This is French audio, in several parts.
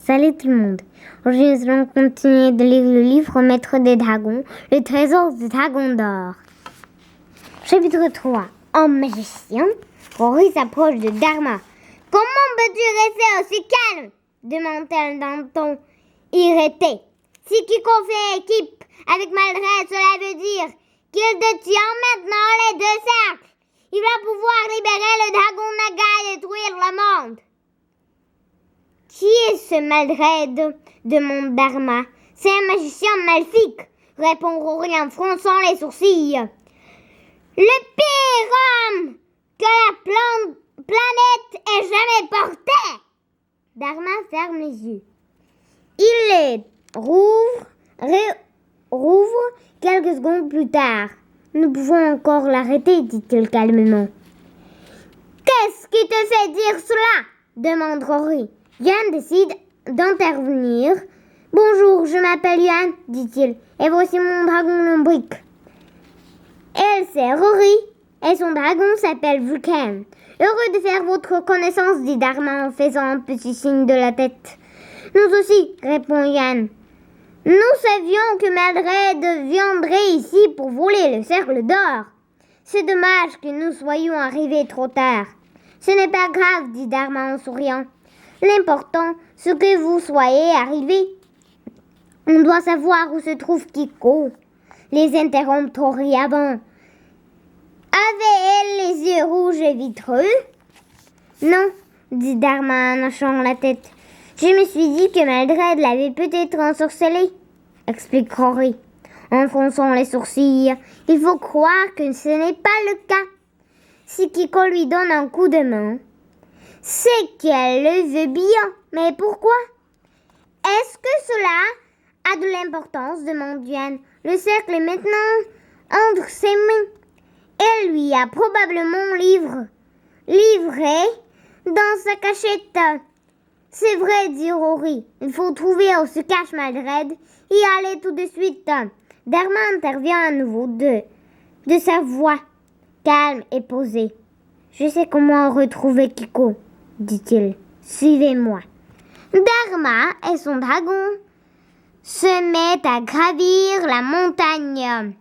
Salut tout le monde. Aujourd'hui, nous allons continuer de lire le livre Maître des dragons, le trésor du dragon d'or. Chapitre 3. En magicien, Rory s'approche de Dharma. « Comment peux-tu rester aussi calme ?» demande-t-elle d'un ton irrité. « Si Kiko fait équipe avec Maldred, cela veut dire qu'il détient maintenant les deux cercles. Il va pouvoir libérer le dragon Naga et détruire le monde. » « Qui est ce Maldred ?» demande Dharma. « C'est un magicien maléfique, » répond Rory en fronçant les sourcils. « Le pire homme que la planète ait jamais porté !» Dharma ferme les yeux. Il les rouvre quelques secondes plus tard. « Nous pouvons encore l'arrêter, dit-il calmement. « Qu'est-ce qui te fait dire cela ?» demande Rory. Yann décide d'intervenir. « Bonjour, je m'appelle Yann, dit-il, et voici mon dragon lombric. » Elle, c'est Rory, et son dragon s'appelle Vulcan. « Heureux de faire votre connaissance, dit Dharma en faisant un petit signe de la tête. « Nous aussi, répond Yann. Nous savions que Maldred viendrait ici pour voler le cercle d'or. C'est dommage que nous soyons arrivés trop tard. Ce n'est pas grave, dit Dharma en souriant. L'important, c'est que vous soyez arrivés. On doit savoir où se trouve Kiko. » Les interrompit Rory avant. « Avait-elle les yeux rouges et vitreux ?»« Non, dit Dharma en hochant la tête. Je me suis dit que Maldred l'avait peut-être ensorcelée, explique Rory, en fronçant les sourcils. Il faut croire que ce n'est pas le cas. Si Kiko lui donne un coup de main, c'est qu'elle le veut bien. Mais pourquoi? Est-ce que cela a de l'importance, demande Yann. Le cercle est maintenant entre ses mains. Elle lui a probablement livré dans sa cachette. C'est vrai, dit Rory. Il faut trouver où se cache Maldred et aller tout de suite. Dharma intervient à nouveau de sa voix calme et posée. Je sais comment retrouver Kiko, dit-il. Suivez-moi. Dharma et son dragon se mettent à gravir la montagne.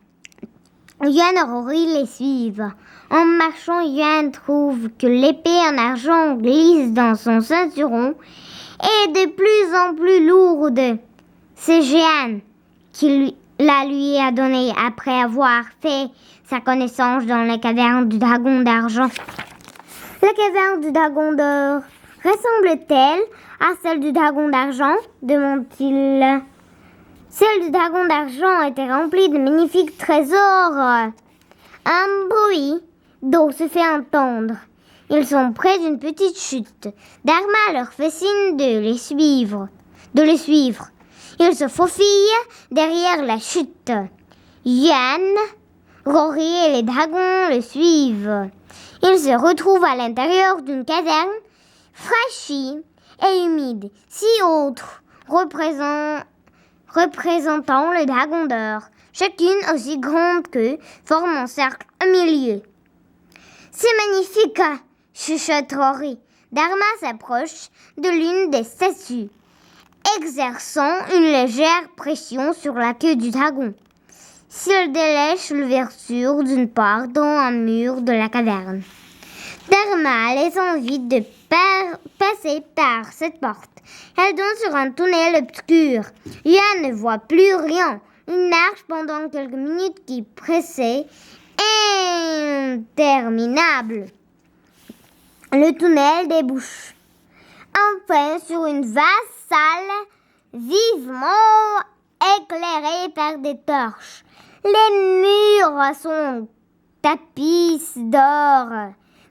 Yann et Rory les suivent. En marchant, Yann trouve que l'épée en argent glisse dans son ceinturon et de plus en plus lourde. C'est Jeanne qui lui a donnée après avoir fait sa connaissance dans la caverne du dragon d'argent. La caverne du dragon d'or ressemble-t-elle à celle du dragon d'argent? Demande-t-il. Celle du dragon d'argent était remplie de magnifiques trésors. Un bruit d'eau se fait entendre. Ils sont près d'une petite chute. Dharma leur fait signe de les suivre. Ils se faufilent derrière la chute. Yann, Rory et les dragons le suivent. Ils se retrouvent à l'intérieur d'une caverne fraîchie et humide, si haute, représentant le dragon d'or, chacune aussi grande qu'eux, forme un cercle au milieu. « C'est magnifique !» chuchote Rory. Dharma s'approche de l'une des statues, exerçant une légère pression sur la queue du dragon. S'il délèche l'ouverture d'une porte dans un mur de la caverne. Dharma les invite de passer par cette porte. Elle donne sur un tunnel obscur. Yann ne voit plus rien. Il marche pendant quelques minutes qui pressaient interminable. Le tunnel débouche enfin sur une vaste salle vivement éclairée par des torches. Les murs sont tapis d'or.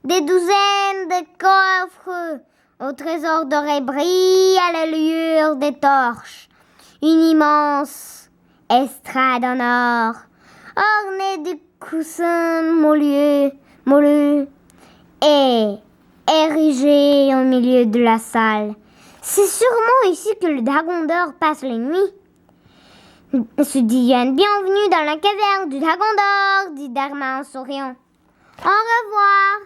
Des douzaines de coffres au trésor doré brillent à la lueur des torches. Une immense estrade en or, ornée de coussins moelleux, est érigée au milieu de la salle. C'est sûrement ici que le dragon d'or passe les nuits, se dit Yann. Bienvenue dans la caverne du dragon d'or, dit Dharma en souriant. Au revoir.